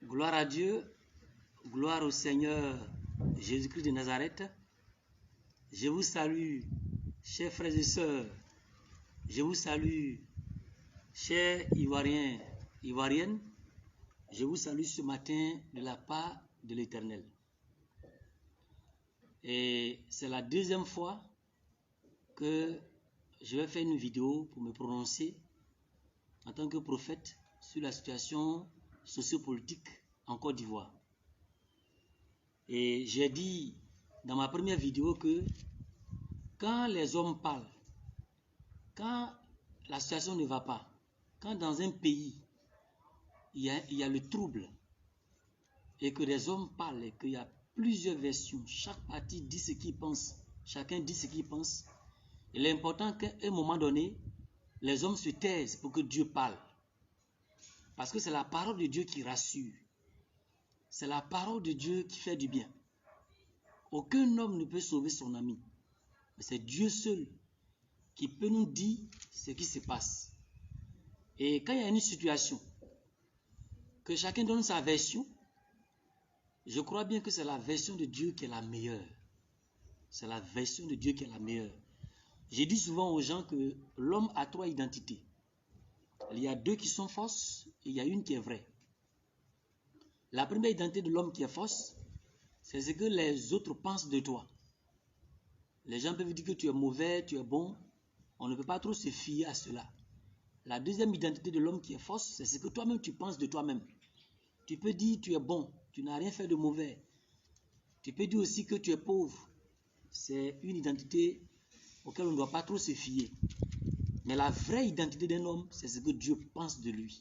Gloire à Dieu, gloire au Seigneur Jésus-Christ de Nazareth. Je vous salue, chers frères et sœurs. Je vous salue, chers Ivoiriens, Ivoiriennes. Je vous salue ce matin de la part de l'Éternel. Et c'est la deuxième fois que je vais faire une vidéo pour me prononcer en tant que prophète sur la situation sociopolitique en Côte d'Ivoire. Et j'ai dit dans ma première vidéo que quand les hommes parlent, quand la situation ne va pas, quand dans un pays il y a le trouble et que les hommes parlent et qu'il y a plusieurs versions, chaque partie dit ce qu'il pense, chacun dit ce qu'il pense, il est important qu'à un moment donné, les hommes se taisent pour que Dieu parle. Parce que c'est la parole de Dieu qui rassure. C'est la parole de Dieu qui fait du bien. Aucun homme ne peut sauver son ami. Mais c'est Dieu seul qui peut nous dire ce qui se passe. Et quand il y a une situation, que chacun donne sa version, je crois bien que c'est la version de Dieu qui est la meilleure. C'est la version de Dieu qui est la meilleure. J'ai dit souvent aux gens que l'homme a trois identités. Il y a deux qui sont fausses et il y a une qui est vraie. La première identité de l'homme qui est fausse, c'est ce que les autres pensent de toi. Les gens peuvent dire que tu es mauvais, tu es bon. On ne peut pas trop se fier à cela. La deuxième identité de l'homme qui est fausse, c'est ce que toi-même tu penses de toi-même. Tu peux dire tu es bon, tu n'as rien fait de mauvais. Tu peux dire aussi que tu es pauvre. C'est une identité auquel on ne doit pas trop se fier. Mais la vraie identité d'un homme, c'est ce que Dieu pense de lui.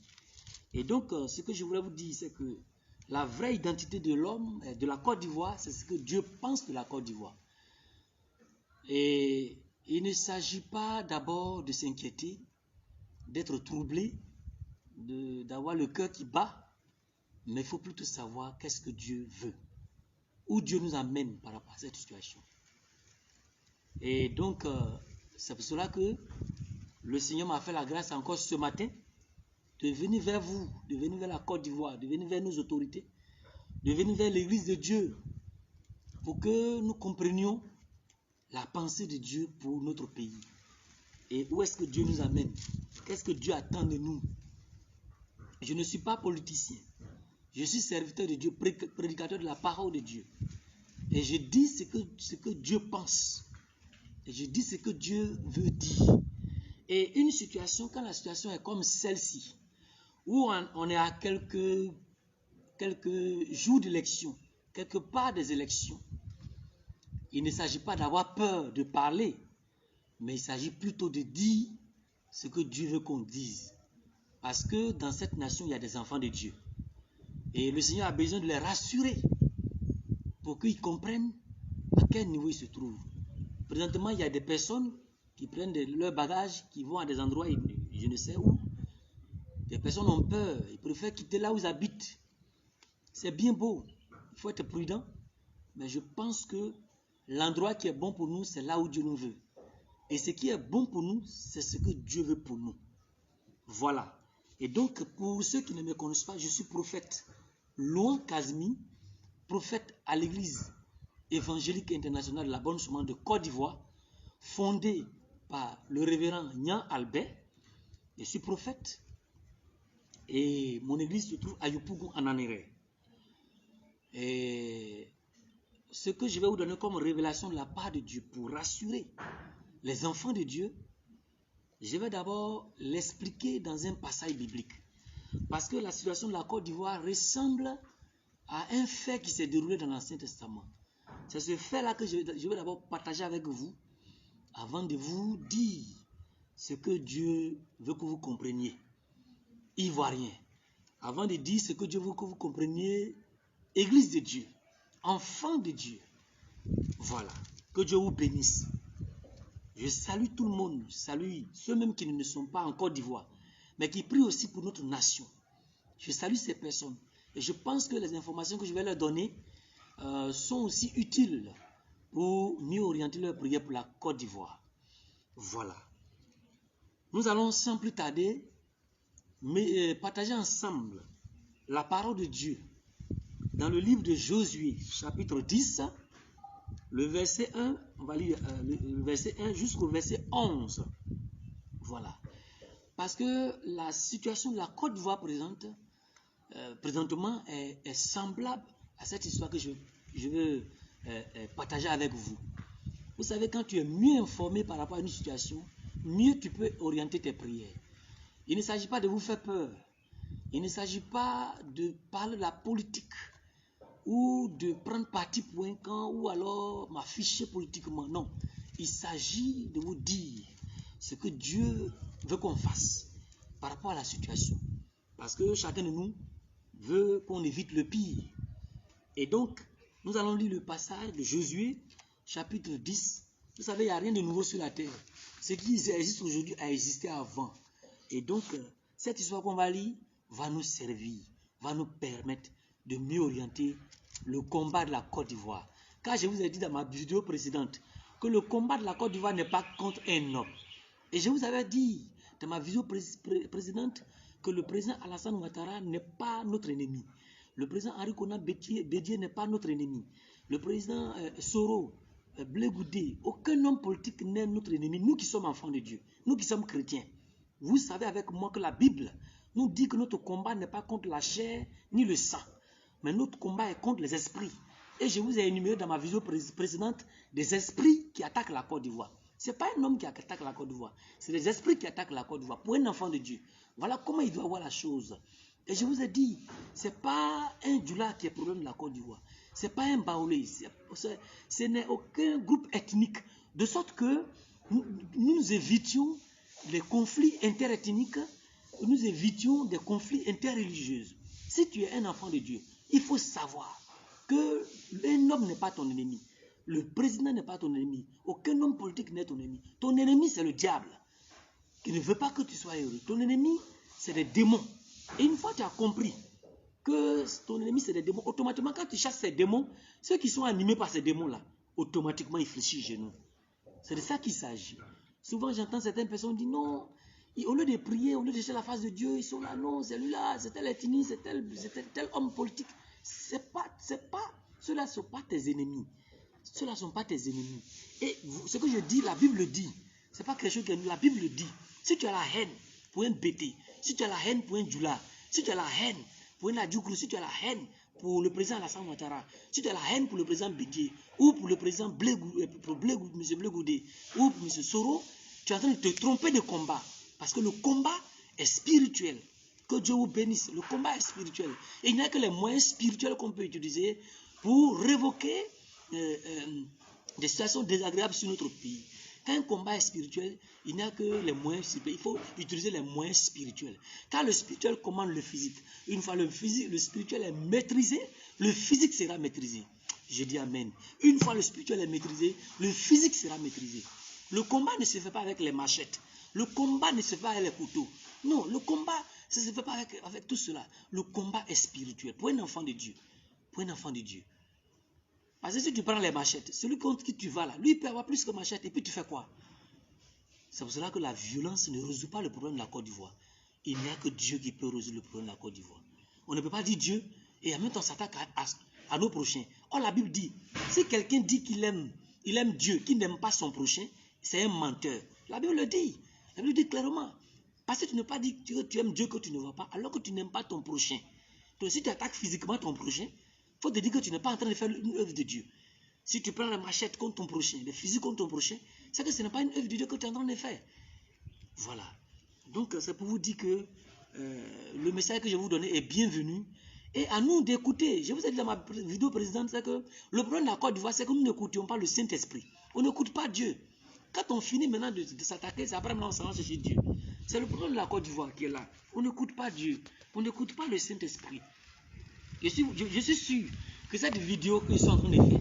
Et donc, ce que je voulais vous dire, c'est que la vraie identité de l'homme, de la Côte d'Ivoire, c'est ce que Dieu pense de la Côte d'Ivoire. Et il ne s'agit pas d'abord de s'inquiéter, d'être troublé, d'avoir le cœur qui bat, mais il faut plutôt savoir qu'est-ce que Dieu veut, où Dieu nous amène par rapport à cette situation. Et donc, c'est pour cela que le Seigneur m'a fait la grâce encore ce matin de venir vers vous, de venir vers la Côte d'Ivoire, de venir vers nos autorités, de venir vers l'Église de Dieu, pour que nous comprenions la pensée de Dieu pour notre pays. Et où est-ce que Dieu nous amène? Qu'est-ce que Dieu attend de nous? Je ne suis pas politicien. Je suis serviteur de Dieu, prédicateur de la parole de Dieu. Et je dis ce que Dieu pense. Et je dis ce que Dieu veut dire. Et une situation, quand la situation est comme celle-ci, où on est à quelques jours d'élection, quelque part des élections, il ne s'agit pas d'avoir peur de parler, mais il s'agit plutôt de dire ce que Dieu veut qu'on dise. Parce que dans cette nation, il y a des enfants de Dieu. Et le Seigneur a besoin de les rassurer pour qu'ils comprennent à quel niveau ils se trouvent. Présentement, il y a des personnes qui prennent leurs bagages, qui vont à des endroits, je ne sais où. Des personnes ont peur, ils préfèrent quitter là où ils habitent. C'est bien beau, il faut être prudent, mais je pense que l'endroit qui est bon pour nous, c'est là où Dieu nous veut. Et ce qui est bon pour nous, c'est ce que Dieu veut pour nous. Voilà. Et donc, pour ceux qui ne me connaissent pas, je suis prophète Louan Kazmi, prophète à l'église évangélique internationale de la Bonne Semence de Côte d'Ivoire, fondée par le révérend Nyan Albert. Je suis prophète et mon église se trouve à Yopougon en Anéré. Et ce que je vais vous donner comme révélation de la part de Dieu pour rassurer les enfants de Dieu, je vais d'abord l'expliquer dans un passage biblique. Parce que la situation de la Côte d'Ivoire ressemble à un fait qui s'est déroulé dans l'Ancien Testament. C'est ce fait-là que je vais d'abord partager avec vous avant de vous dire ce que Dieu veut que vous compreniez. Ivoiriens. Avant de dire ce que Dieu veut que vous compreniez, Église de Dieu, enfants de Dieu. Voilà. Que Dieu vous bénisse. Je salue tout le monde, je salue ceux même qui ne sont pas en Côte d'Ivoire, mais qui prient aussi pour notre nation. Je salue ces personnes. Et je pense que les informations que je vais leur donner sont aussi utiles pour mieux orienter leur prière pour la Côte d'Ivoire. Voilà. Nous allons sans plus tarder partager ensemble la parole de Dieu dans le livre de Josué, chapitre 10, le verset 1, on va lire le verset 1 jusqu'au verset 11. Voilà. Parce que la situation de la Côte d'Ivoire présentement est semblable à cette histoire que je veux partager avec vous. Vous savez, quand tu es mieux informé par rapport à une situation, mieux tu peux orienter tes prières. Il ne s'agit pas de vous faire peur. Il ne s'agit pas de parler de la politique ou de prendre parti pour un camp ou alors m'afficher politiquement. Non. Il s'agit de vous dire ce que Dieu veut qu'on fasse par rapport à la situation. Parce que chacun de nous veut qu'on évite le pire. Et donc, nous allons lire le passage de Josué, chapitre 10. Vous savez, il n'y a rien de nouveau sur la terre. Ce qui existe aujourd'hui a existé avant. Et donc, cette histoire qu'on va lire va nous servir, va nous permettre de mieux orienter le combat de la Côte d'Ivoire. Car je vous ai dit dans ma vidéo précédente que le combat de la Côte d'Ivoire n'est pas contre un homme. Et je vous avais dit dans ma vidéo précédente que le président Alassane Ouattara n'est pas notre ennemi. Le président Henri Konan Bédié n'est pas notre ennemi. Le président Soro, Blé Goudé, aucun homme politique n'est notre ennemi. Nous qui sommes enfants de Dieu, nous qui sommes chrétiens. Vous savez avec moi que la Bible nous dit que notre combat n'est pas contre la chair ni le sang, mais notre combat est contre les esprits. Et je vous ai énuméré dans ma vidéo précédente des esprits qui attaquent la Côte d'Ivoire. Ce n'est pas un homme qui attaque la Côte d'Ivoire, c'est les esprits qui attaquent la Côte d'Ivoire. Pour un enfant de Dieu, voilà comment il doit voir la chose. Et je vous ai dit, ce n'est pas un Djoula qui est le problème de la Côte d'Ivoire. Ce n'est pas un Baoulé. Ce n'est aucun groupe ethnique. De sorte que nous évitions les conflits interethniques, nous évitions des conflits interreligieux. Si tu es un enfant de Dieu, il faut savoir qu'un homme n'est pas ton ennemi. Le président n'est pas ton ennemi. Aucun homme politique n'est ton ennemi. Ton ennemi, c'est le diable, qui ne veut pas que tu sois heureux. Ton ennemi, c'est des démons. Et une fois que tu as compris que ton ennemi, c'est des démons, automatiquement, quand tu chasses ces démons, ceux qui sont animés par ces démons-là, automatiquement, ils fléchissent genoux. C'est de ça qu'il s'agit. Souvent, j'entends certaines personnes dire non, au lieu de prier, au lieu de chercher la face de Dieu, ils sont là, non, c'est lui là, c'est tel ethnie, c'est tel homme politique. Ceux-là ne sont pas tes ennemis. Ceux-là ne sont pas tes ennemis. Et ce que je dis, la Bible dit, ce n'est pas quelque chose que la Bible dit. Si tu as la haine pour un Bété, si tu as la haine pour un Djoula, si tu as la haine pour un Adjoukrou, si tu as la haine pour le président Alassane Ouattara, si tu as la haine pour le président Bédié, ou pour le président M. Blé Goudé, ou pour M. Soro, tu es en train de te tromper de combat. Parce que le combat est spirituel. Que Dieu vous bénisse. Le combat est spirituel. Et il n'y a que les moyens spirituels qu'on peut utiliser pour révoquer des situations désagréables sur notre pays. Quand un combat est spirituel, il n'y a que les moyens spirituels. Il faut utiliser les moyens spirituels. Car le spirituel commande le physique. Une fois le spirituel est maîtrisé, le physique sera maîtrisé. Je dis amen. Une fois le spirituel est maîtrisé, le physique sera maîtrisé. Le combat ne se fait pas avec les machettes. Le combat ne se fait pas avec les couteaux. Non, le combat ne se fait pas avec tout cela. Le combat est spirituel. Pour un enfant de Dieu. Pour un enfant de Dieu. Parce que si tu prends les machettes, celui contre qui tu vas là, lui il peut avoir plus que machette et puis tu fais quoi? C'est pour cela que la violence ne résout pas le problème de la Côte d'Ivoire. Il n'y a que Dieu qui peut résoudre le problème de la Côte d'Ivoire. On ne peut pas dire Dieu et en même temps s'attaquer à nos prochains. Or la Bible dit, si quelqu'un dit qu'il aime Dieu, qu'il n'aime pas son prochain, c'est un menteur. La Bible le dit. La Bible dit clairement. Parce que tu ne peux pas dire que tu aimes Dieu que tu ne vois pas, alors que tu n'aimes pas ton prochain. Donc si tu attaques physiquement ton prochain, il faut te dire que tu n'es pas en train de faire une œuvre de Dieu. Si tu prends la machette contre ton prochain, le fusil contre ton prochain, c'est que ce n'est pas une œuvre de Dieu que tu es en train de faire. Voilà. Donc c'est pour vous dire que le message que je vous donne est bienvenu. Et à nous d'écouter. Je vous ai dit dans ma vidéo précédente, c'est que le problème de la Côte d'Ivoire, c'est que nous n'écoutions pas le Saint-Esprit. On n'écoute pas Dieu. Quand on finit maintenant de s'attaquer, c'est après maintenant on s'en va chercher Dieu. C'est le problème de la Côte d'Ivoire qui est là. On n'écoute pas Dieu. On n'écoute pas le Saint-Esprit. Je suis sûr que cette vidéo qu'ils sont en train de faire,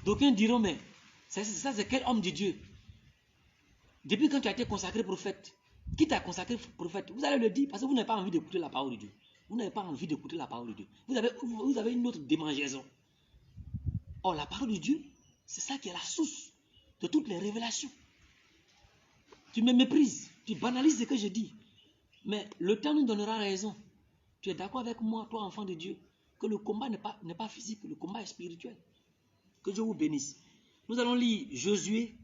d'aucuns diront, mais ça c'est quel homme de Dieu? Depuis quand tu as été consacré prophète, qui t'a consacré prophète? Vous allez le dire parce que vous n'avez pas envie d'écouter la parole de Dieu. Vous n'avez pas envie d'écouter la parole de Dieu. Vous avez une autre démangeaison. Or, la parole de Dieu, c'est ça qui est la source de toutes les révélations. Tu me méprises, tu banalises ce que je dis. Mais le temps nous donnera raison. Tu es d'accord avec moi, toi, enfant de Dieu? que le combat n'est pas physique, le combat est spirituel. Que Dieu vous bénisse. Nous allons lire Josué,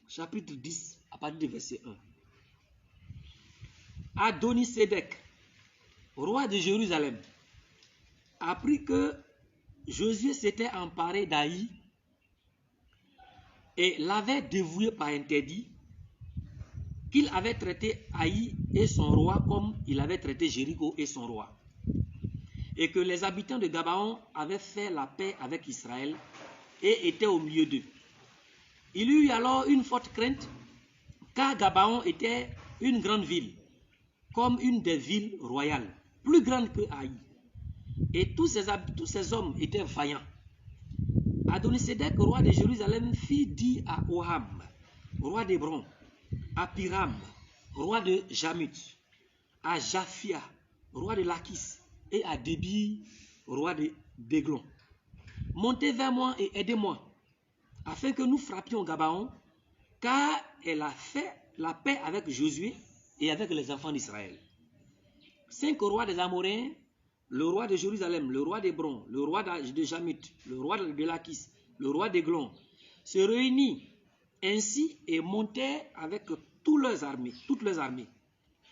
chapitre 10, à partir du verset 1. Adoni-Sédec, roi de Jérusalem, apprit que Josué s'était emparé d'Aï et l'avait dévoué par interdit, qu'il avait traité Aï et son roi comme il avait traité Jéricho et son roi, et que les habitants de Gabaon avaient fait la paix avec Israël et étaient au milieu d'eux. Il eut alors une forte crainte, car Gabaon était une grande ville, comme une des villes royales, plus grande que Aï. Et tous ces hommes étaient vaillants. Adoni-Sédec, roi de Jérusalem, fit dire à Oham, roi d'Hébron, à Piram, roi de Jamut, à Japhia, roi de Lachis, et à Débi, roi de Béglon: montez vers moi et aidez-moi, afin que nous frappions Gabaon, car elle a fait la paix avec Josué et avec les enfants d'Israël. 5 rois des Amoréens, le roi de Jérusalem, le roi d'Hébron, le roi de Jamut, le roi de Lachis, le roi d'Églon, se réunirent ainsi et montèrent avec toutes leurs armées.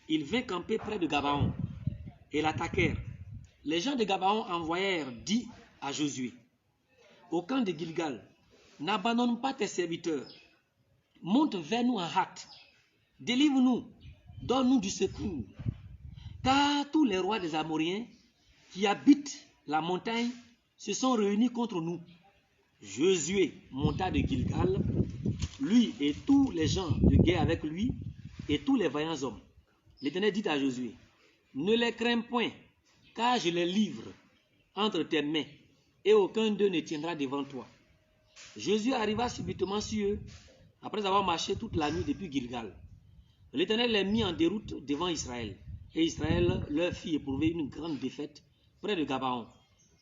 Ils vinrent camper près de Gabaon et l'attaquèrent. Les gens de Gabaon envoyèrent dit à Josué: au camp de Gilgal, n'abandonne pas tes serviteurs, monte vers nous en hâte, délivre-nous, donne-nous du secours, car tous les rois des Amoréens qui habitent la montagne se sont réunis contre nous. Josué monta de Gilgal, lui et tous les gens de guerre avec lui, et tous les vaillants hommes. L'Éternel dit à Josué: ne les crains point, car je les livre entre tes mains, et aucun d'eux ne tiendra devant toi. Josué arriva subitement sur eux, après avoir marché toute la nuit depuis Gilgal. L'Éternel les mit en déroute devant Israël, et Israël leur fit éprouver une grande défaite près de Gabaon,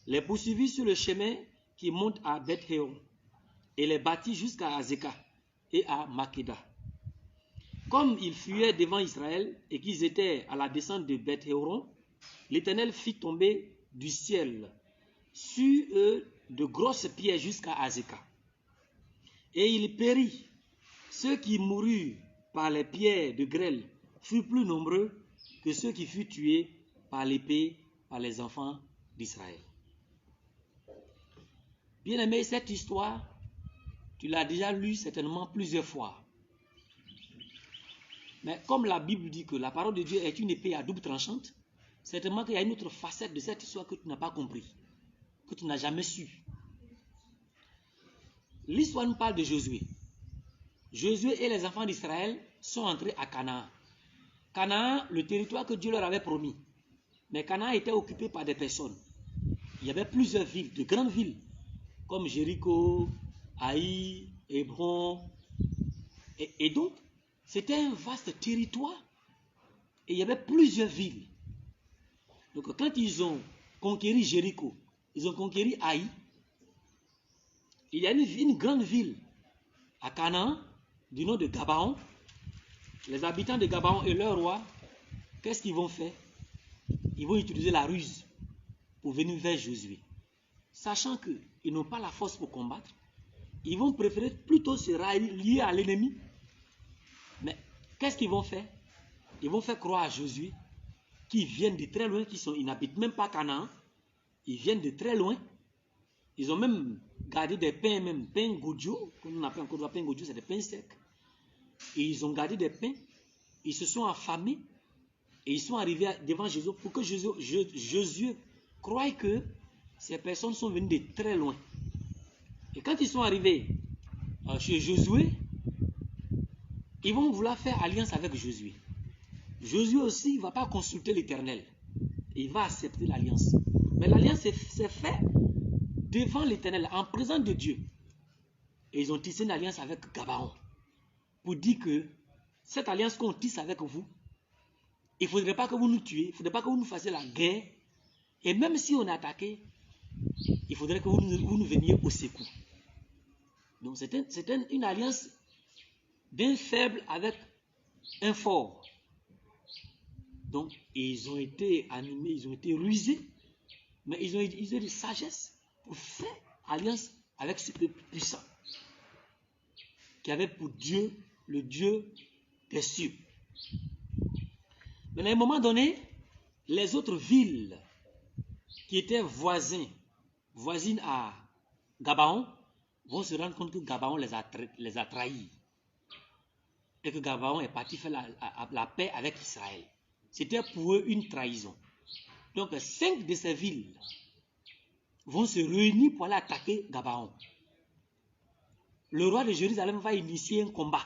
les poursuivit sur le chemin qui monte à Beth-Héon, et les battit jusqu'à Azekah et à Makeda. Comme ils fuyaient devant Israël et qu'ils étaient à la descente de Beth-Héon, l'Éternel fit tomber du ciel sur eux de grosses pierres jusqu'à Azekah. Et il périt. Ceux qui moururent par les pierres de grêle furent plus nombreux que ceux qui furent tués par l'épée par les enfants d'Israël. Bien-aimé, cette histoire, tu l'as déjà lue certainement plusieurs fois. Mais comme la Bible dit que la parole de Dieu est une épée à double tranchante, certainement qu'il y a une autre facette de cette histoire que tu n'as pas compris, que tu n'as jamais su. L'histoire nous parle de Josué. Josué et les enfants d'Israël sont entrés à Canaan. Canaan, le territoire que Dieu leur avait promis. Mais Canaan était occupé par des personnes. Il y avait plusieurs villes, de grandes villes, comme Jéricho, Haï, Hébron. Et donc, c'était un vaste territoire. Et il y avait plusieurs villes. Donc, quand ils ont conquéri Jéricho, ils ont conquéri Haï, il y a une grande ville à Canaan, du nom de Gabaon. Les habitants de Gabaon et leur roi, qu'est-ce qu'ils vont faire? Ils vont utiliser la ruse pour venir vers Josué. Sachant qu'ils n'ont pas la force pour combattre, ils vont préférer plutôt se rallier à l'ennemi. Mais qu'est-ce qu'ils vont faire? Ils vont faire croire à Josué qu'ils viennent de très loin, ils n'habitent même pas Canaan. Ils viennent de très loin. Ils ont même gardé des pains, même pains goudjo, comme on appelle encore pain goudjo, c'est des pains secs. Et ils ont gardé des pains. Ils se sont affamés. Et ils sont arrivés devant Jésus pour que Josué croie que ces personnes sont venues de très loin. Et quand ils sont arrivés chez Josué, ils vont vouloir faire alliance avec Josué. Josué aussi ne va pas consulter l'Éternel. Il va accepter l'alliance. Mais l'alliance s'est faite devant l'Éternel, en présence de Dieu. Et ils ont tissé une alliance avec Gabaon. Pour dire que cette alliance qu'on tisse avec vous, il ne faudrait pas que vous nous tuiez, il ne faudrait pas que vous nous fassiez la guerre. Et même si on est attaqué, il faudrait que vous nous veniez au secours. Donc c'était une alliance d'un faible avec un fort. Donc ils ont été animés, ils ont été rusés Mais ils ont eu de sagesse pour faire alliance avec ce peuple puissant qui avait pour Dieu le Dieu des cieux. Mais à un moment donné, les autres villes qui étaient voisines à Gabaon vont se rendre compte que Gabaon les a trahis. Et que Gabaon est parti faire la paix avec Israël. C'était pour eux une trahison. Donc 5 de ces villes vont se réunir pour aller attaquer Gabaon. Le roi de Jérusalem va initier un combat.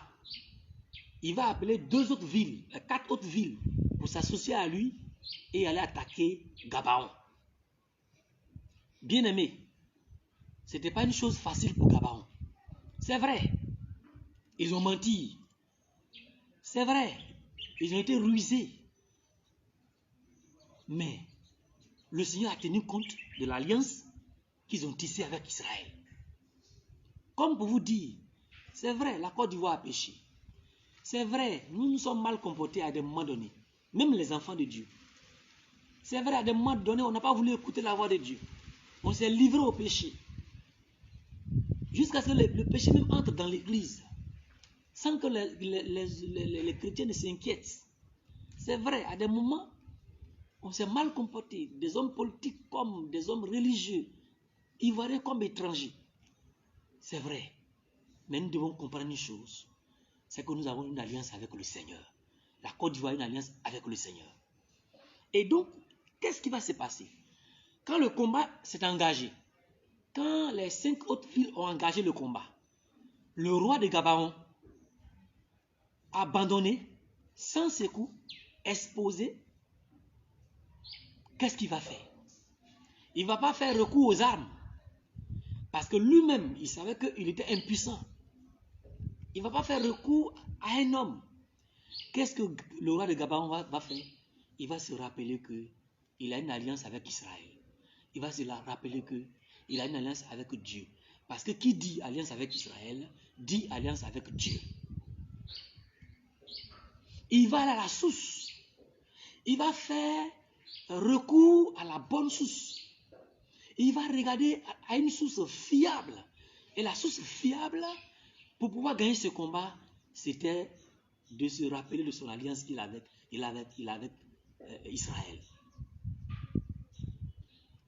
Il va appeler 4 autres villes pour s'associer à lui et aller attaquer Gabaon. Bien aimé, ce n'était pas une chose facile pour Gabaon. C'est vrai, ils ont menti. C'est vrai, ils ont été rusés. Mais le Seigneur a tenu compte de l'alliance qu'ils ont tissée avec Israël. Comme pour vous dire, c'est vrai, la Côte d'Ivoire a péché. C'est vrai, nous nous sommes mal comportés à des moments donnés. Même les enfants de Dieu. C'est vrai, à des moments donnés, on n'a pas voulu écouter la voix de Dieu. On s'est livré au péché. Jusqu'à ce que le péché même entre dans l'église. Sans que les chrétiens ne s'inquiètent. C'est vrai, à des moments, on s'est mal comporté. Des hommes politiques comme des hommes religieux. Ivoiriens comme étrangers. C'est vrai. Mais nous devons comprendre une chose. C'est que nous avons une alliance avec le Seigneur. La Côte d'Ivoire a une alliance avec le Seigneur. Et donc, qu'est-ce qui va se passer? Quand le combat s'est engagé, quand les 5 autres villes ont engagé le combat, le roi de Gabaon a abandonné, sans secours, exposé. Qu'est-ce qu'il va faire? Il ne va pas faire recours aux armes. Parce que lui-même, il savait qu'il était impuissant. Il ne va pas faire recours à un homme. Qu'est-ce que le roi de Gabaon va faire? Il va se rappeler qu'il a une alliance avec Israël. Il va se rappeler qu'il a une alliance avec Dieu. Parce que qui dit alliance avec Israël, dit alliance avec Dieu. Il va aller à la source. Il va faire recours à la bonne source. Il va regarder à une source fiable. Et la source fiable, pour pouvoir gagner ce combat, c'était de se rappeler de son alliance qu'il avait avec Israël.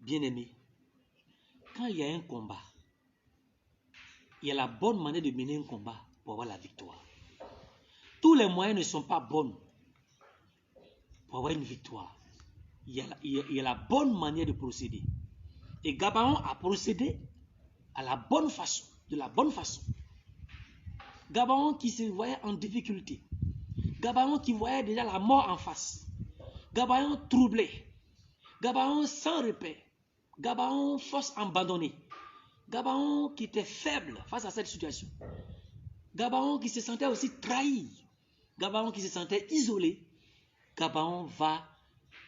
Bien-aimé, quand il y a un combat, il y a la bonne manière de mener un combat pour avoir la victoire. Tous les moyens ne sont pas bons pour avoir une victoire. Il y a la bonne manière de procéder. Et Gabaon a procédé à la bonne façon, de la bonne façon. Gabaon qui se voyait en difficulté. Gabaon qui voyait déjà la mort en face. Gabaon troublé. Gabaon sans repère. Gabaon force abandonnée. Gabaon qui était faible face à cette situation. Gabaon qui se sentait aussi trahi. Gabaon qui se sentait isolé. Gabaon va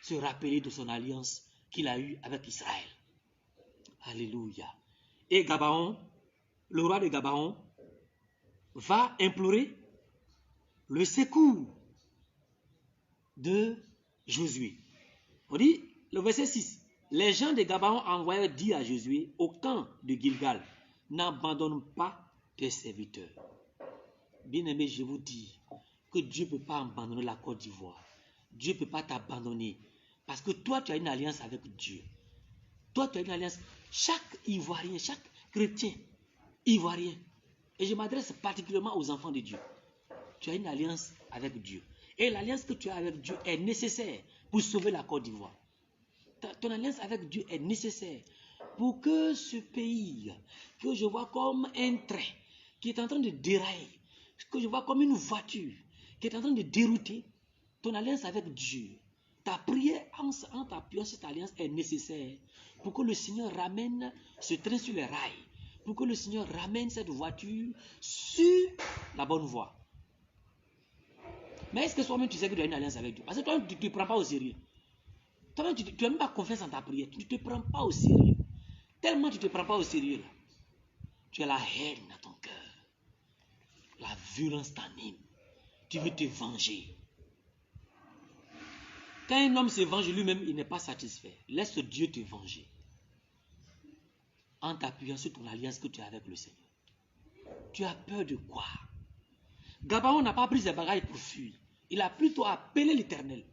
se rappeler de son alliance qu'il a eue avec Israël. Alléluia. Et Gabaon, le roi de Gabaon, va implorer le secours de Josué. On dit, le verset 6, les gens de Gabaon envoyèrent dire à Josué au camp de Gilgal, n'abandonne pas tes serviteurs. Bien-aimé, je vous dis que Dieu ne peut pas abandonner la Côte d'Ivoire. Dieu ne peut pas t'abandonner. Parce que toi, tu as une alliance avec Dieu. Toi, tu as une alliance. Chaque Ivoirien, chaque chrétien ivoirien, et je m'adresse particulièrement aux enfants de Dieu, tu as une alliance avec Dieu. Et l'alliance que tu as avec Dieu est nécessaire pour sauver la Côte d'Ivoire. Ton alliance avec Dieu est nécessaire pour que ce pays, que je vois comme un train qui est en train de dérailler, que je vois comme une voiture qui est en train de dérouter, ton alliance avec Dieu, ta prière en t'appuyant sur cette alliance est nécessaire pour que le Seigneur ramène ce train sur les rails, pour que le Seigneur ramène cette voiture sur la bonne voie. Mais est-ce que toi-même tu sais que tu as une alliance avec Dieu? Parce que toi, tu ne te prends pas au sérieux. Toi-même, tu n'as même pas confiance en ta prière. Tu ne te prends pas au sérieux. Tellement tu ne te prends pas au sérieux là. Tu as la haine dans ton cœur. La violence t'anime. Tu veux te venger. Quand un homme se venge lui-même, il n'est pas satisfait. Laisse Dieu te venger. En t'appuyant sur ton alliance que tu as avec le Seigneur. Tu as peur de quoi? Gabaon n'a pas pris ses bagages pour fuir. Il a plutôt appelé l'Éternel.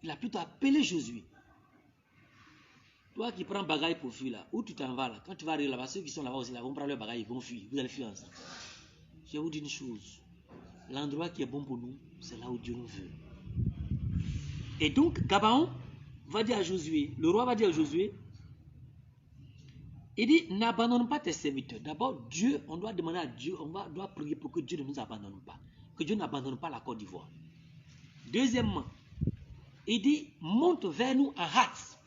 Il a plutôt appelé Josué. Toi qui prends bagages pour fuir là, où tu t'en vas là? Quand tu vas arriver là-bas, ceux qui sont là-bas aussi, là, vont prendre leurs bagages, ils vont fuir. Vous allez fuir ensemble. Je vous dis une chose. L'endroit qui est bon pour nous, c'est là où Dieu nous veut. Et donc, Gabaon va dire à Josué, le roi va dire à Josué, il dit, n'abandonne pas tes serviteurs. D'abord, Dieu, on doit demander à Dieu, doit prier pour que Dieu ne nous abandonne pas. Que Dieu n'abandonne pas la Côte d'Ivoire. Deuxièmement, il dit, monte vers nous en hâte.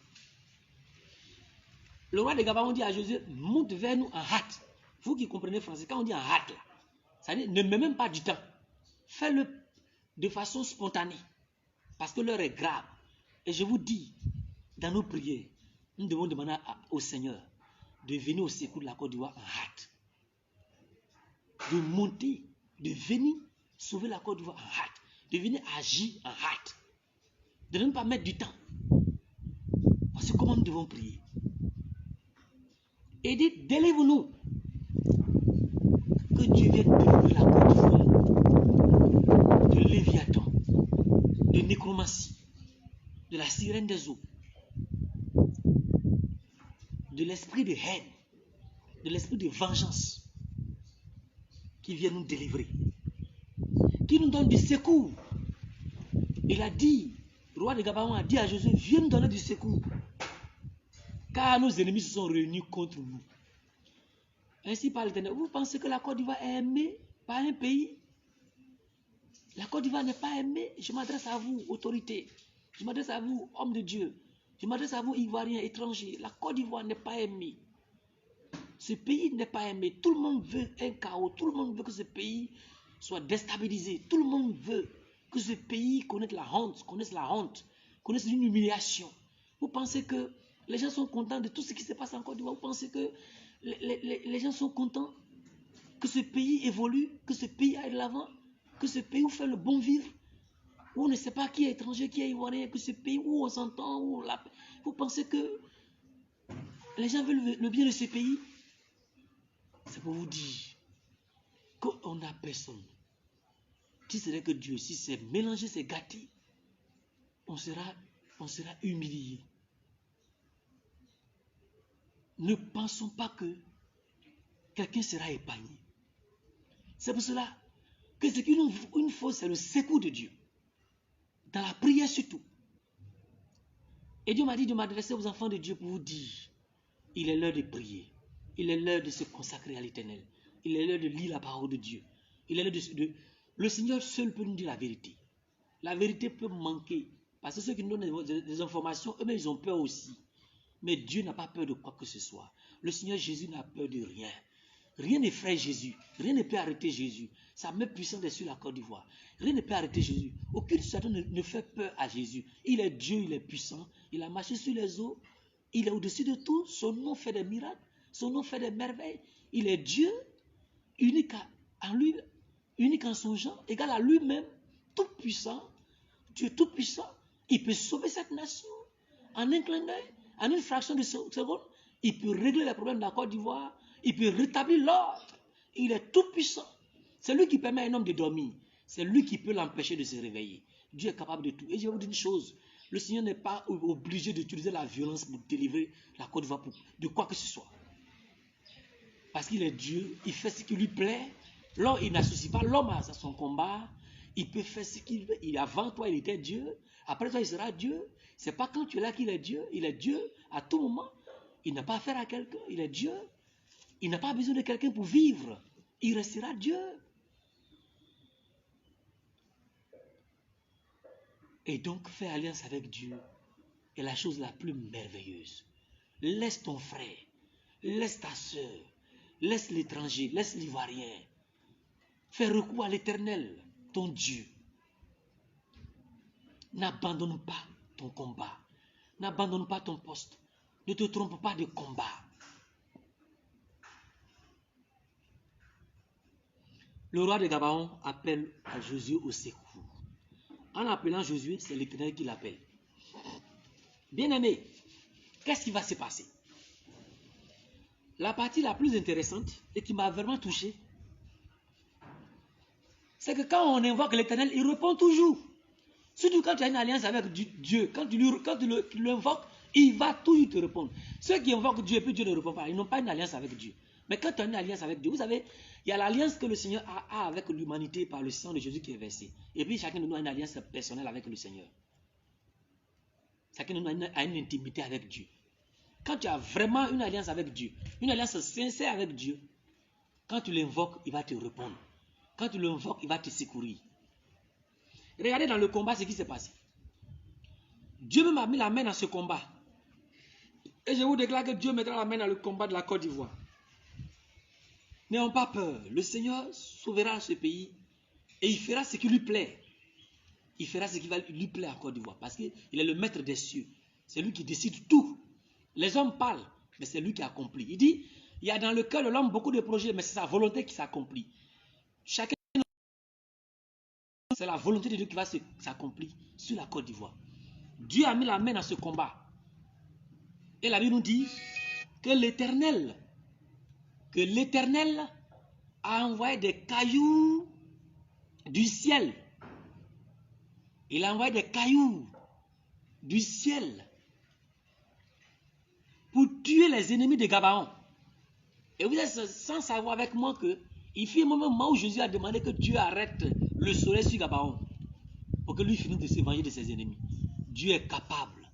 Le roi de Gabaon dit à Josué, monte vers nous en hâte. Vous qui comprenez français, quand on dit en hâte, là, ça dit, ne mets même pas du temps. Fais-le de façon spontanée. Parce que l'heure est grave. Et je vous dis, dans nos prières, nous devons demander au Seigneur de venir au secours de la Côte d'Ivoire en hâte. De monter, de venir sauver la Côte d'Ivoire en hâte. De venir agir en hâte. De ne pas mettre du temps. Parce que comment nous devons prier? Et dit, délivre-nous. Que Dieu vienne délivrer la Côte d'Ivoire de Léviathan, de nécromancie, de la sirène des eaux, de l'esprit de haine, de l'esprit de vengeance, qui vient nous délivrer, qui nous donne du secours. Il a dit, le roi de Gabaon a dit à Josué, viens nous donner du secours, car nos ennemis se sont réunis contre nous. Ainsi parle l'Éternel. Vous pensez que la Côte d'Ivoire est aimée par un pays? La Côte d'Ivoire n'est pas aimée. Je m'adresse à vous, autorités. Je m'adresse à vous, hommes de Dieu. Je m'adresse à vous, Ivoiriens, étrangers. La Côte d'Ivoire n'est pas aimée. Ce pays n'est pas aimé. Tout le monde veut un chaos. Tout le monde veut que ce pays soit déstabilisé. Tout le monde veut que ce pays connaisse la honte, connaisse une humiliation. Vous pensez que les gens sont contents de tout ce qui se passe en Côte d'Ivoire? Vous pensez que les gens sont contents que ce pays évolue, que ce pays aille de l'avant, que ce pays où fait le bon vivre, où on ne sait pas qui est étranger, qui est ivoirien, que ce pays où on s'entend, vous pensez que les gens veulent le bien de ce pays? C'est pour vous dire qu'on n'a personne. Si c'est que Dieu, si c'est mélangé, c'est gâté, on sera humilié. Ne pensons pas que quelqu'un sera épargné. C'est pour cela que ce qu'il nous faut, c'est le secours de Dieu. Dans la prière surtout. Et Dieu m'a dit de m'adresser aux enfants de Dieu pour vous dire, il est l'heure de prier. Il est l'heure de se consacrer à l'Éternel. Il est l'heure de lire la parole de Dieu. Il est l'heure Le Seigneur seul peut nous dire la vérité. La vérité peut manquer. Parce que ceux qui nous donnent des informations, eux-mêmes, ils ont peur aussi. Mais Dieu n'a pas peur de quoi que ce soit. Le Seigneur Jésus n'a peur de rien. Rien n'effraie Jésus. Rien ne peut arrêter Jésus. Sa main puissante est sur la Côte d'Ivoire. Rien ne peut arrêter Jésus. Aucune Satan ne fait peur à Jésus. Il est Dieu, il est puissant. Il a marché sur les eaux. Il est au-dessus de tout. Son nom fait des miracles. Son nom fait des merveilles. Il est Dieu, unique en lui, unique en son genre, égal à lui-même, tout puissant. Dieu tout puissant. Il peut sauver cette nation en un clin d'œil, en une fraction de seconde. Il peut régler les problèmes de la Côte d'Ivoire. Il peut rétablir l'ordre. Il est tout puissant. C'est lui qui permet à un homme de dormir. C'est lui qui peut l'empêcher de se réveiller. Dieu est capable de tout. Et je vais vous dire une chose. Le Seigneur n'est pas obligé d'utiliser la violence pour délivrer la Côte d'Ivoire de quoi que ce soit. Parce qu'il est Dieu. Il fait ce qui lui plaît. L'homme, il n'associe pas l'homme à son combat. Il peut faire ce qu'il veut. Avant toi, il était Dieu. Après toi, il sera Dieu. C'est pas quand tu es là qu'il est Dieu. Il est Dieu à tout moment. Il n'a pas affaire à quelqu'un. Il est Dieu. Il n'a pas besoin de quelqu'un pour vivre. Il restera Dieu. Et donc, faire alliance avec Dieu est la chose la plus merveilleuse. Laisse ton frère, laisse ta soeur, laisse l'étranger, laisse l'ivoirien. Fais recours à l'Éternel, ton Dieu. N'abandonne pas ton combat. N'abandonne pas ton poste. Ne te trompe pas de combat. Le roi de Gabaon appelle à Josué au secours. En appelant Josué, c'est l'Éternel qui l'appelle. Bien-aimé, qu'est-ce qui va se passer? La partie la plus intéressante et qui m'a vraiment touché, c'est que quand on invoque l'Éternel, il répond toujours. Surtout quand tu as une alliance avec Dieu, quand tu l'invoques, il va toujours te répondre. Ceux qui invoquent Dieu et puis Dieu ne répond pas, ils n'ont pas une alliance avec Dieu. Mais quand tu as une alliance avec Dieu, vous savez, il y a l'alliance que le Seigneur a avec l'humanité par le sang de Jésus qui est versé. Et puis chacun de nous a une alliance personnelle avec le Seigneur. Chacun de nous a une intimité avec Dieu. Quand tu as vraiment une alliance avec Dieu, une alliance sincère avec Dieu, quand tu l'invoques, il va te répondre. Quand tu l'invoques, il va te secourir. Regardez dans le combat ce qui s'est passé. Dieu même a mis la main dans ce combat. Et je vous déclare que Dieu mettra la main dans le combat de la Côte d'Ivoire. N'ayons pas peur. Le Seigneur sauvera ce pays et il fera ce qui lui plaît. Il fera ce qui va lui plaire à Côte d'Ivoire parce qu'il est le maître des cieux. C'est lui qui décide tout. Les hommes parlent, mais c'est lui qui accomplit. Il dit, il y a dans le cœur de l'homme beaucoup de projets, mais c'est sa volonté qui s'accomplit. Chacun, c'est la volonté de Dieu qui va s'accomplir sur la Côte d'Ivoire. Dieu a mis la main dans ce combat. Et la Bible nous dit que l'Éternel a envoyé des cailloux du ciel. Il a envoyé des cailloux du ciel pour tuer les ennemis de Gabaon. Et vous êtes sans savoir avec moi que il fut un moment où Jésus a demandé que Dieu arrête le soleil sur Gabaon pour que lui finisse de se venger de ses ennemis. Dieu est capable.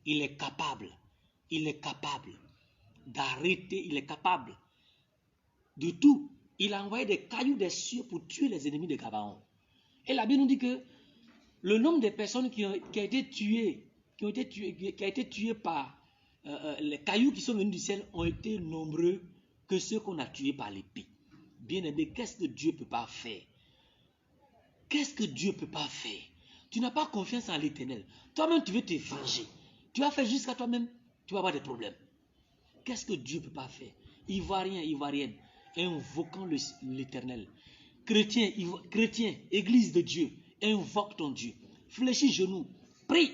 Il est capable. Il est capable d'arrêter. Il est capable de tout. Il a envoyé des cailloux des cieux pour tuer les ennemis de Gabaon. Et la Bible nous dit que le nombre de personnes qui a été tuées par les cailloux qui sont venus du ciel ont été nombreux que ceux qu'on a tués par l'épée. Bien-aimé, qu'est-ce que Dieu ne peut pas faire? Qu'est-ce que Dieu ne peut pas faire? Tu n'as pas confiance en l'Éternel. Toi-même, tu veux te venger. Tu vas faire jusqu'à toi-même, tu vas avoir des problèmes. Qu'est-ce que Dieu ne peut pas faire? Ivoirien, Ivoirienne, invoquant l'Éternel. Chrétien, Église de Dieu, invoque ton Dieu. Fléchis genoux, prie.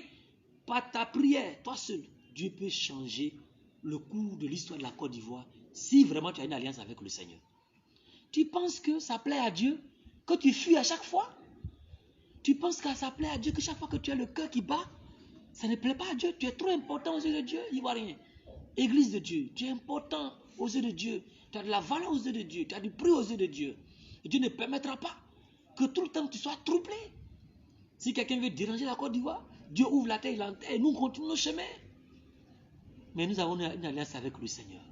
Par ta prière, toi seul, Dieu peut changer le cours de l'histoire de la Côte d'Ivoire si vraiment tu as une alliance avec le Seigneur. Tu penses que ça plaît à Dieu que tu fuis à chaque fois? Tu penses que ça plaît à Dieu que chaque fois que tu as le cœur qui bat, ça ne plaît pas à Dieu? Tu es trop important aux yeux de Dieu, Ivoirien. Église de Dieu, tu es important aux yeux de Dieu. Tu as de la valeur aux yeux de Dieu. Tu as du prix aux yeux de Dieu. Et Dieu ne permettra pas que tout le temps tu sois troublé. Si quelqu'un veut déranger la Côte d'Ivoire, Dieu ouvre la terre, il enterre et nous continuons nos chemins. Mais nous avons une alliance avec le Seigneur.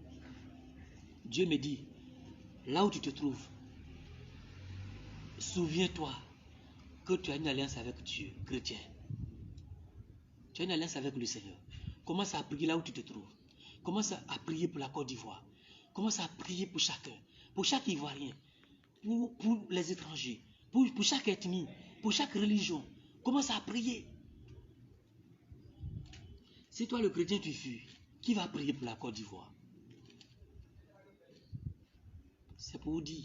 Dieu me dit, là où tu te trouves, souviens-toi que tu as une alliance avec Dieu, chrétien. Tu as une alliance avec le Seigneur. Commence à prier là où tu te trouves. Commence à prier pour la Côte d'Ivoire. Commence à prier pour chacun, pour chaque Ivoirien, pour les étrangers, pour chaque ethnie, pour chaque religion. Commence à prier. Si toi le chrétien tu fuis, qui va prier pour la Côte d'Ivoire? C'est pour vous dire.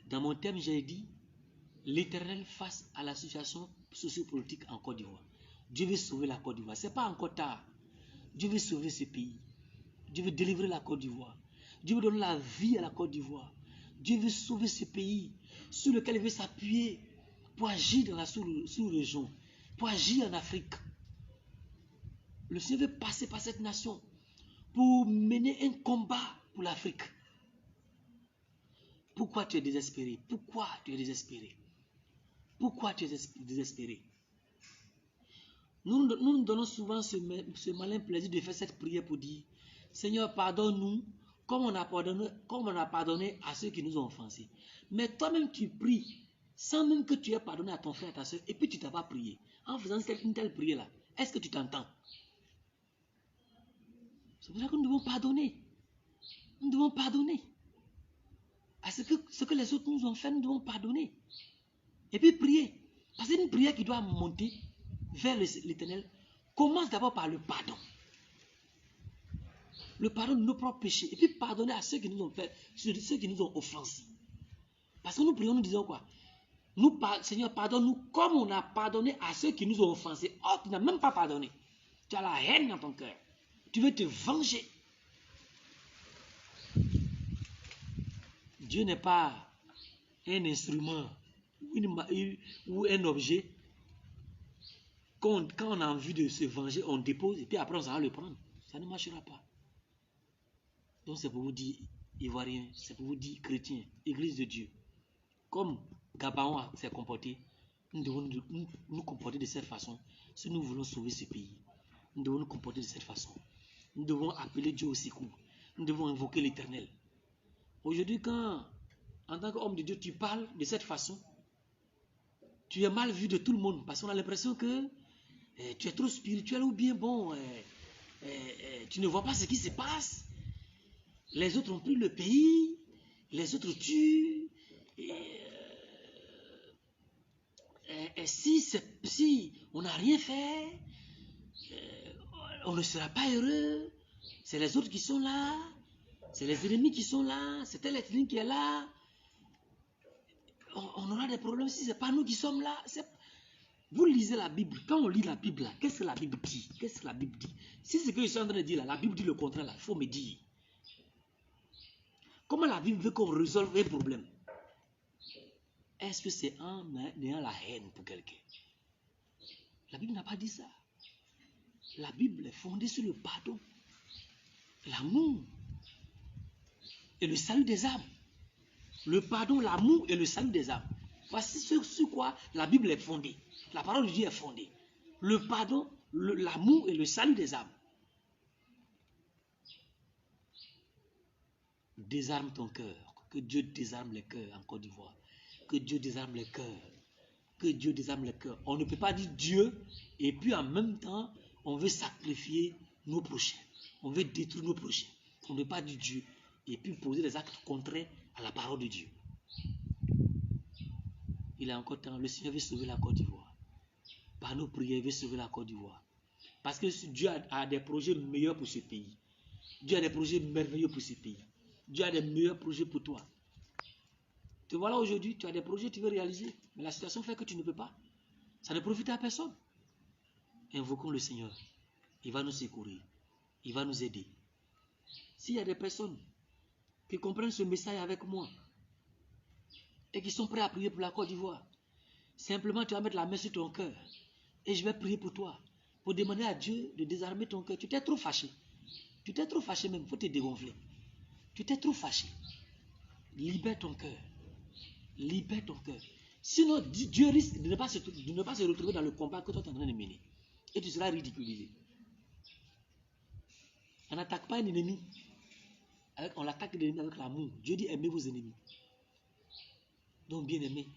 Dans mon thème, j'ai dit l'Éternel face à la situation sociopolitique en Côte d'Ivoire. Dieu veut sauver la Côte d'Ivoire. Ce n'est pas encore tard. Dieu veut sauver ce pays. Dieu veut délivrer la Côte d'Ivoire. Dieu veut donner la vie à la Côte d'Ivoire. Dieu veut sauver ce pays sur lequel il veut s'appuyer pour agir dans la sous-région, pour agir en Afrique. Le Seigneur veut passer par cette nation pour mener un combat pour l'Afrique. Pourquoi tu es désespéré? Pourquoi tu es désespéré? Pourquoi tu es désespéré? Nous nous donnons souvent ce malin plaisir de faire cette prière pour dire Seigneur, pardonne-nous comme on a pardonné à ceux qui nous ont offensés. Mais toi-même, tu pries sans même que tu aies pardonné à ton frère, à ta soeur, et puis tu ne t'as pas prié. En faisant une telle prière-là, est-ce que tu t'entends? C'est pour ça que nous devons pardonner. Nous devons pardonner. À ce que les autres nous ont fait, nous devons pardonner. Et puis prier. Parce que une prière qui doit monter vers l'Éternel commence d'abord par le pardon. Le pardon de nos propres péchés. Et puis pardonner à ceux qui nous ont fait, ceux qui nous ont offensés. Parce que nous prions, nous disons quoi? Seigneur, pardonne-nous comme on a pardonné à ceux qui nous ont offensés. Oh, tu n'as même pas pardonné. Tu as la haine dans ton cœur. Tu veux te venger. Dieu n'est pas un instrument ou un objet. Quand on a envie de se venger, on dépose et puis après on va le prendre. Ça ne marchera pas. Donc c'est pour vous dire, Ivoiriens, c'est pour vous dire, chrétiens, Église de Dieu. Comme Gabaon s'est comporté, nous devons nous comporter de cette façon si nous voulons sauver ce pays. Nous devons nous comporter de cette façon. Nous devons appeler Dieu au secours. Nous devons invoquer l'Éternel. Aujourd'hui, quand, en tant qu'homme de Dieu, tu parles de cette façon, tu es mal vu de tout le monde parce qu'on a l'impression que tu es trop spirituel ou bien bon, tu ne vois pas ce qui se passe. Les autres ont pris le pays, les autres tuent. Si on n'a rien fait, on ne sera pas heureux. C'est les autres qui sont là, c'est les ennemis qui sont là, c'est tel ethnie qui est là. On aura des problèmes si ce n'est pas nous qui sommes là. Vous lisez la Bible. Quand on lit la Bible, là, qu'est-ce que la Bible dit? Qu'est-ce que la Bible dit? Si ce que je suis en train de dire là, la Bible dit le contraire, là, il faut me dire. Comment la Bible veut qu'on résolve un problème? Est-ce que c'est en ayant la haine pour quelqu'un? La Bible n'a pas dit ça. La Bible est fondée sur le pardon, l'amour et le salut des âmes. Le pardon, l'amour et le salut des âmes. Voici sur quoi la Bible est fondée. La parole de Dieu est fondée. Le pardon, l'amour et le salut des âmes. Désarme ton cœur. Que Dieu désarme les cœurs en Côte d'Ivoire. Que Dieu désarme les cœurs. Que Dieu désarme les cœurs. On ne peut pas dire Dieu et puis en même temps, on veut sacrifier nos prochains. On veut détruire nos prochains. On ne peut pas dire Dieu et puis poser des actes contraires à la parole de Dieu. Il est encore temps. Le Seigneur veut sauver la Côte d'Ivoire. Par nos prières, il veut sauver la Côte d'Ivoire. Parce que Dieu a des projets meilleurs pour ce pays. Dieu a des projets merveilleux pour ce pays. Dieu a des meilleurs projets pour toi. Te voilà aujourd'hui, tu as des projets que tu veux réaliser, mais la situation fait que tu ne peux pas. Ça ne profite à personne. Invoquons le Seigneur. Il va nous secourir. Il va nous aider. S'il y a des personnes qui comprennent ce message avec moi et qui sont prêts à prier pour la Côte d'Ivoire, simplement tu vas mettre la main sur ton cœur et je vais prier pour toi, pour demander à Dieu de désarmer ton cœur. Tu t'es trop fâché. Tu t'es trop fâché même, il faut te dégonfler. Tu t'es trop fâché. Libère ton cœur. Libère ton cœur. Sinon, Dieu risque de ne pas se retrouver dans le combat que toi tu es en train de mener. Et tu seras ridiculisé. On n'attaque pas un ennemi. On l'attaque l'ennemi avec l'amour. Dieu dit aimez vos ennemis. Donc, bien aimé,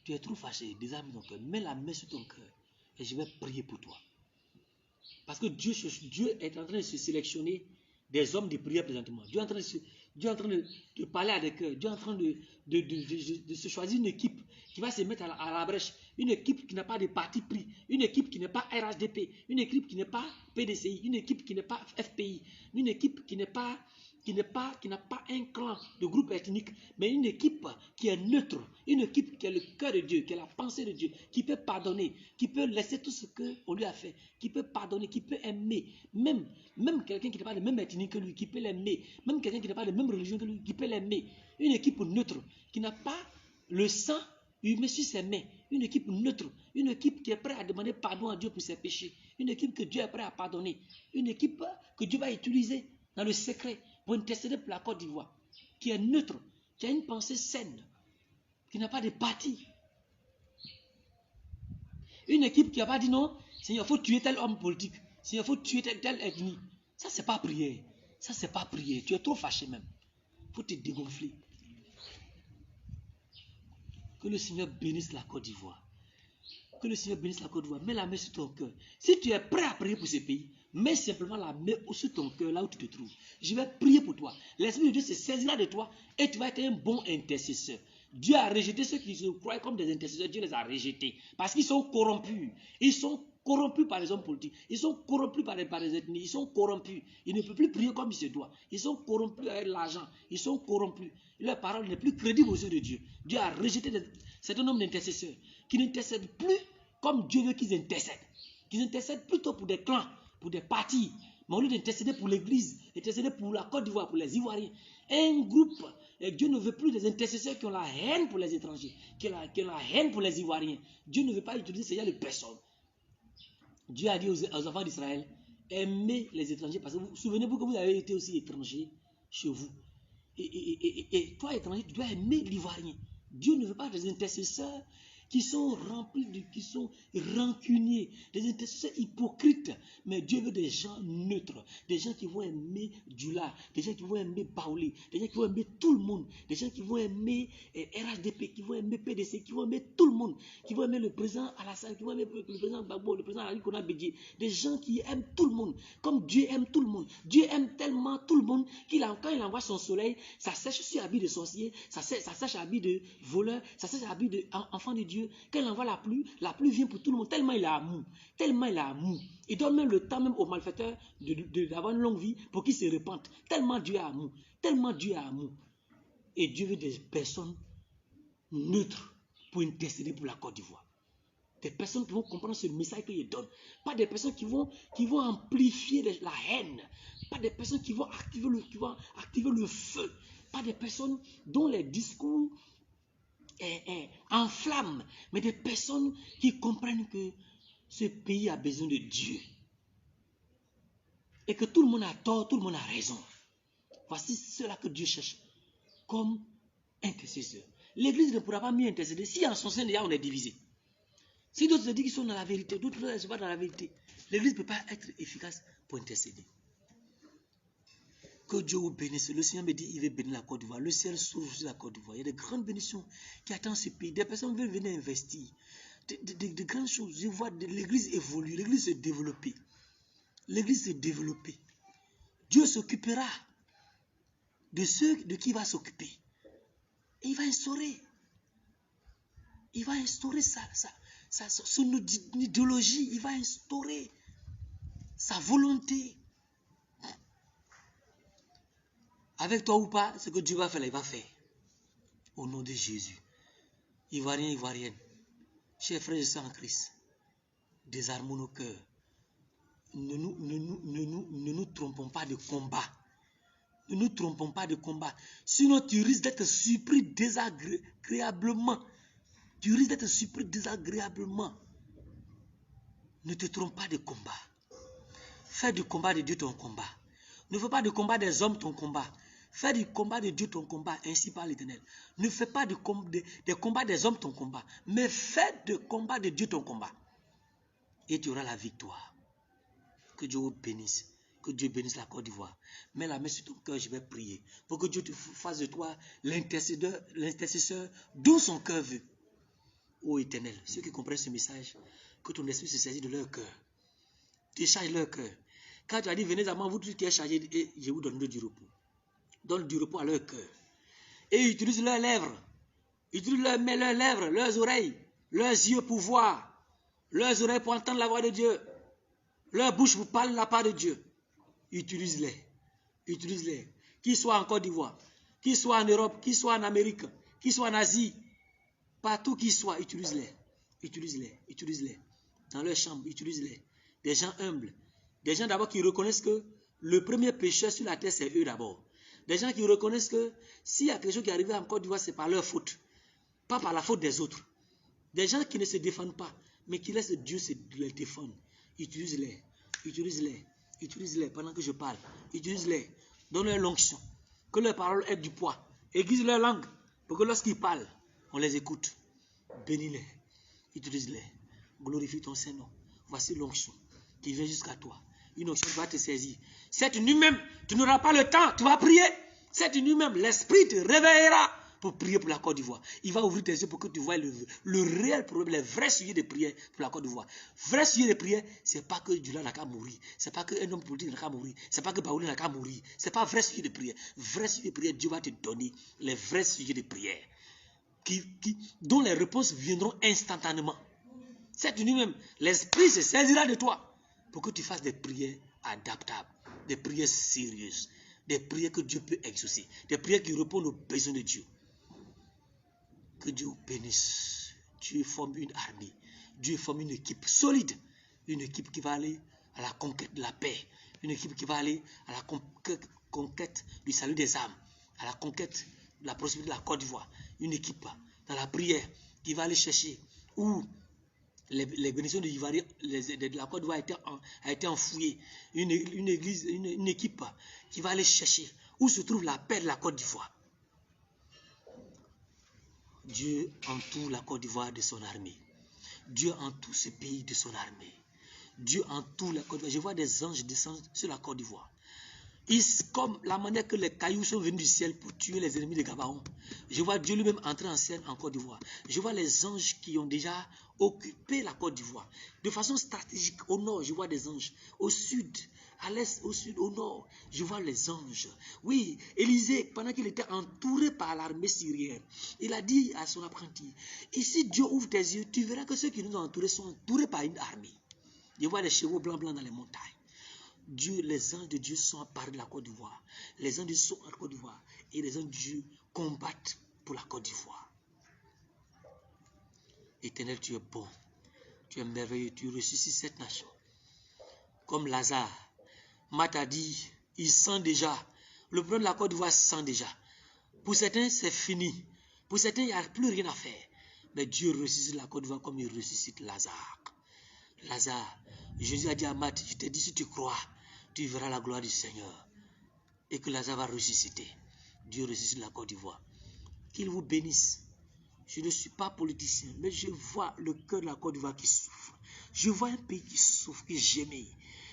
tu es trop fâché. Désarme ton cœur. Mets la main sur ton cœur. Et je vais prier pour toi. Parce que Dieu est en train de se sélectionner des hommes de prière présentement. Dieu est en train de parler à des cœurs. Dieu est en train de se choisir une équipe qui va se mettre à la brèche. Une équipe qui n'a pas de parti pris. Une équipe qui n'est pas RHDP. Une équipe qui n'est pas PDCI. Une équipe qui n'est pas FPI. Une équipe qui n'a pas un clan de groupe ethnique, mais une équipe qui est neutre, une équipe qui a le cœur de Dieu, qui a la pensée de Dieu, qui peut pardonner, qui peut laisser tout ce qu'on lui a fait, qui peut pardonner, qui peut aimer, même quelqu'un qui n'est pas de même ethnie que lui, qui peut l'aimer, même quelqu'un qui n'est pas de même religion que lui, qui peut l'aimer, une équipe neutre, qui n'a pas le sang humé sur ses mains, une équipe neutre, une équipe qui est prête à demander pardon à Dieu pour ses péchés, une équipe que Dieu est prêt à pardonner, une équipe que Dieu va utiliser dans le secret pour intercéder pour la Côte d'Ivoire, qui est neutre, qui a une pensée saine, qui n'a pas de parti. Une équipe qui n'a pas dit non, Seigneur, il faut tuer tel homme politique, Seigneur, il faut tuer telle ethnie. Ça, c'est pas prière. Ça, c'est pas prière. Tu es trop fâché même. Il faut te dégonfler. Que le Seigneur bénisse la Côte d'Ivoire. Que le Seigneur bénisse la Côte d'Ivoire. Mets la main sur ton cœur. Si tu es prêt à prier pour ce pays, mets simplement la main sur ton cœur, là où tu te trouves. Je vais prier pour toi. L'Esprit de Dieu se saisira de toi et tu vas être un bon intercesseur. Dieu a rejeté ceux qui se croient comme des intercesseurs. Dieu les a rejetés parce qu'ils sont corrompus. Ils sont corrompus par les hommes politiques. Ils sont corrompus par les ethnies. Ils sont corrompus. Ils ne peuvent plus prier comme il se doit. Ils sont corrompus avec l'argent. Ils sont corrompus. Leur parole n'est plus crédible aux yeux de Dieu. Dieu a rejeté C'est un homme d'intercesseur qui n'intercède plus comme Dieu veut qu'ils intercèdent. Qu'ils intercèdent plutôt pour des clans, pour des partis. Mais au lieu d'intercéder pour l'Église, intercéder pour la Côte d'Ivoire, pour les Ivoiriens. Un groupe, et Dieu ne veut plus des intercesseurs qui ont la haine pour les étrangers, qui ont la haine pour les Ivoiriens. Dieu ne veut pas utiliser ce genre de personnes. Dieu a dit aux enfants d'Israël, aimez les étrangers, parce que vous souvenez-vous que vous avez été aussi étranger chez vous. Et toi, étranger, tu dois aimer l'Ivoirien. Dieu ne veut pas des intercesseurs qui sont remplis, qui sont rancuniers, des intercesseurs hypocrites. Mais Dieu veut des gens neutres, des gens qui vont aimer Dula, des gens qui vont aimer Baoulé, des gens qui vont aimer tout le monde, des gens qui vont aimer RHDP, qui vont aimer PDC, qui vont aimer tout le monde, qui vont aimer le président Alassane, qui vont aimer le président Gbagbo, le président Ali Kona Bédié, des gens qui aiment tout le monde, comme Dieu aime tout le monde. Dieu aime tellement tout le monde quand il envoie son soleil, ça sèche sur habit de sorcier, ça sèche habit de voleur, ça sèche habit d'enfant de Dieu. Quand il envoie la pluie vient pour tout le monde, tellement il a amour, tellement il a amour. Il donne même le temps même aux malfaiteurs d'avoir une longue vie pour qu'ils se repentent. Tellement Dieu a amour, tellement Dieu a amour. Et Dieu veut des personnes neutres pour intercéder pour la Côte d'Ivoire. Des personnes qui vont comprendre ce message qu'il donne. Pas des personnes qui vont amplifier la haine. Pas des personnes qui vont activer le feu. Pas des personnes dont les discours enflamment. Mais des personnes qui comprennent que ce pays a besoin de Dieu. Et que tout le monde a tort, tout le monde a raison. Voici cela que Dieu cherche comme intercesseur. L'Église ne pourra pas mieux intercéder si en son sein déjà on est divisé. Si d'autres se disent qu'ils sont dans la vérité, d'autres ne sont pas dans la vérité, l'Église ne peut pas être efficace pour intercéder. Que Dieu vous bénisse. Le Seigneur me dit qu'il veut bénir la Côte d'Ivoire. Le ciel s'ouvre sur la Côte d'Ivoire. Il y a de grandes bénédictions qui attendent ce pays. Des personnes veulent venir investir. De grandes choses. Je vois l'Église évoluer, l'Église se développer. L'Église se développer. Dieu s'occupera de ceux de qui il va s'occuper. Et il va instaurer. Il va instaurer son idéologie. Il va instaurer sa volonté. Avec toi ou pas, ce que Dieu va faire, il va faire. Au nom de Jésus. Ivoiriens, Ivoiriennes, chers frères et sœurs en Christ, désarmons nos cœurs. Ne nous trompons pas de combat. Ne nous trompons pas de combat. Sinon, tu risques d'être surpris désagréablement. Tu risques d'être surpris désagréablement. Ne te trompe pas de combat. Fais du combat de Dieu ton combat. Ne fais pas du combat des hommes ton combat. Fais du combat de Dieu ton combat, ainsi par l'Éternel. Ne fais pas des combats des hommes ton combat, mais fais du combat de Dieu ton combat. Et tu auras la victoire. Que Dieu vous bénisse. Que Dieu bénisse la Côte d'Ivoire. Mets la main sur ton cœur, je vais prier. Pour que Dieu te fasse de toi l'intercesseur dont son cœur veut. Ô Éternel, ceux qui comprennent ce message, que ton esprit se saisit de leur cœur. Décharge leur cœur. Quand tu as dit, venez à moi, vous tous qui êtes chargés, et je vous donne du repos. Donne du repos à leur cœur. Et utilise leurs lèvres. Utilise leurs lèvres, leurs oreilles, leurs yeux pour voir. Leurs oreilles pour entendre la voix de Dieu. Leur bouche pour parler la part de Dieu. Utilise-les. Utilise-les. Qu'ils soient en Côte d'Ivoire, qu'ils soient en Europe, qu'ils soient en Amérique, qu'ils soient en Asie. Partout qu'ils soient, utilise-les. Utilise-les. Utilise-les. Dans leur chambre, utilise-les. Des gens humbles. Des gens d'abord qui reconnaissent que le premier pécheur sur la terre, c'est eux d'abord. Des gens qui reconnaissent que s'il y a quelque chose qui est arrivé en Côte d'Ivoire, c'est par leur faute. Pas par la faute des autres. Des gens qui ne se défendent pas, mais qui laissent Dieu les défendre. Utilise-les. Utilise-les. Utilise-les pendant que je parle. Utilise-les. Donne-leur l'onction. Que leurs paroles aient du poids. Aiguise leur langue. Pour que lorsqu'ils parlent, on les écoute. Bénis-les. Utilise-les. Glorifie ton Saint-Nom. Voici l'onction qui vient jusqu'à toi. Une onction qui va te saisir. Cette nuit même, tu n'auras pas le temps, tu vas prier. Cette nuit même, l'Esprit te réveillera pour prier pour la Côte d'Ivoire. Il va ouvrir tes yeux pour que tu vois le réel problème, les vrais sujets de prière pour la Côte d'Ivoire. Vrai sujet de prière, c'est pas que Dula n'a qu'à mourir. C'est pas qu'un homme politique n'a qu'à mourir. C'est pas que Baoulé n'a qu'à mourir. C'est pas vrai sujet de prière. Vrai sujet de prière, Dieu va te donner les vrais sujets de prière dont les réponses viendront instantanément. Cette nuit même, l'Esprit se saisira de toi pour que tu fasses des prières adaptables, des prières sérieuses, des prières que Dieu peut exaucer, des prières qui répondent aux besoins de Dieu. Que Dieu bénisse. Dieu forme une armée. Dieu forme une équipe solide. Une équipe qui va aller à la conquête de la paix. Une équipe qui va aller à la conquête du salut des âmes. À la conquête de la prospérité de la Côte d'Ivoire. Une équipe dans la prière qui va aller chercher où les bénédictions de la Côte d'Ivoire a été enfouiée. Une équipe qui va aller chercher où se trouve la paix de la Côte d'Ivoire. Dieu entoure la Côte d'Ivoire de son armée. Dieu entoure ce pays de son armée. Dieu entoure la Côte d'Ivoire. Je vois des anges descendre sur la Côte d'Ivoire. Comme la manière que les cailloux sont venus du ciel pour tuer les ennemis de Gabaon. Je vois Dieu lui-même entrer en scène en Côte d'Ivoire. Je vois les anges qui ont déjà occupé la Côte d'Ivoire. De façon stratégique, au nord, je vois des anges. Au sud, à l'est, au sud, au nord, je vois les anges. Oui, Élisée, pendant qu'il était entouré par l'armée syrienne, il a dit à son apprenti, ici Dieu ouvre tes yeux, tu verras que ceux qui nous ont entourés sont entourés par une armée. Je vois les chevaux blancs dans les montagnes. Les anges de Dieu sont emparés de la Côte d'Ivoire. Les anges de Dieu sont en Côte d'Ivoire. Et les anges de Dieu combattent pour la Côte d'Ivoire. Éternel, tu es bon. Tu es merveilleux. Tu ressuscites cette nation. Comme Lazare. Matt a dit, il sent déjà. Le problème de la Côte d'Ivoire sent déjà. Pour certains, c'est fini. Pour certains, il n'y a plus rien à faire. Mais Dieu ressuscite la Côte d'Ivoire comme il ressuscite Lazare. Lazare, Jésus a dit à Matt, je te dis si tu crois, tu verras la gloire du Seigneur. Et que Lazare va ressusciter. Dieu ressuscite la Côte d'Ivoire. Qu'il vous bénisse. Je ne suis pas politicien, mais je vois le cœur de la Côte d'Ivoire qui souffre. Je vois un pays qui souffre, qui gémit,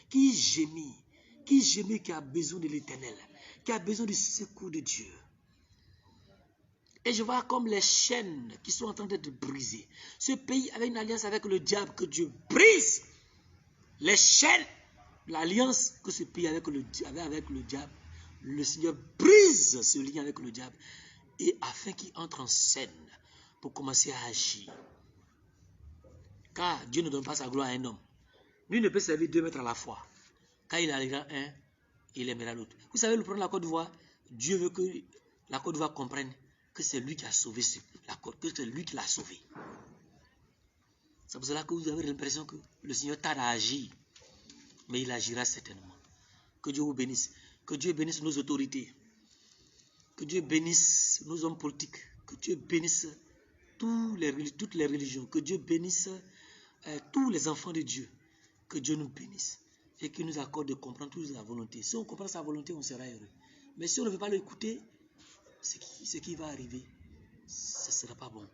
qui a besoin de l'Éternel, qui a besoin du secours de Dieu. Et je vois comme les chaînes qui sont en train d'être brisées. Ce pays avait une alliance avec le diable que Dieu brise. Les chaînes, l'alliance que ce pays avait avec le diable, le Seigneur brise ce lien avec le diable et afin qu'il entre en scène pour commencer à agir. Car Dieu ne donne pas sa gloire à un homme. Lui ne peut servir 2 maîtres à la fois. Quand il arrivera un, il aimera l'autre. Vous savez, le problème de la Côte d'Ivoire, Dieu veut que la Côte d'Ivoire comprenne que c'est lui qui a sauvé la Côte, que c'est lui qui l'a sauvé. C'est pour cela que vous avez l'impression que le Seigneur tarde à agir. Mais il agira certainement. Que Dieu vous bénisse. Que Dieu bénisse nos autorités. Que Dieu bénisse nos hommes politiques. Que Dieu bénisse toutes les religions. Que Dieu bénisse tous les enfants de Dieu. Que Dieu nous bénisse. Et qu'il nous accorde de comprendre toute sa volonté. Si on comprend sa volonté, on sera heureux. Mais si on ne veut pas l'écouter, ce qui va arriver, ce ne sera pas bon.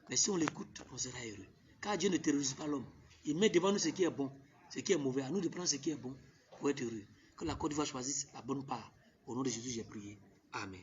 Mais si on l'écoute, on sera heureux. Car Dieu ne terrorise pas l'homme. Il met devant nous ce qui est bon, ce qui est mauvais. À nous de prendre ce qui est bon pour être heureux. Que la Côte d'Ivoire choisisse la bonne part. Au nom de Jésus, j'ai prié. Amen.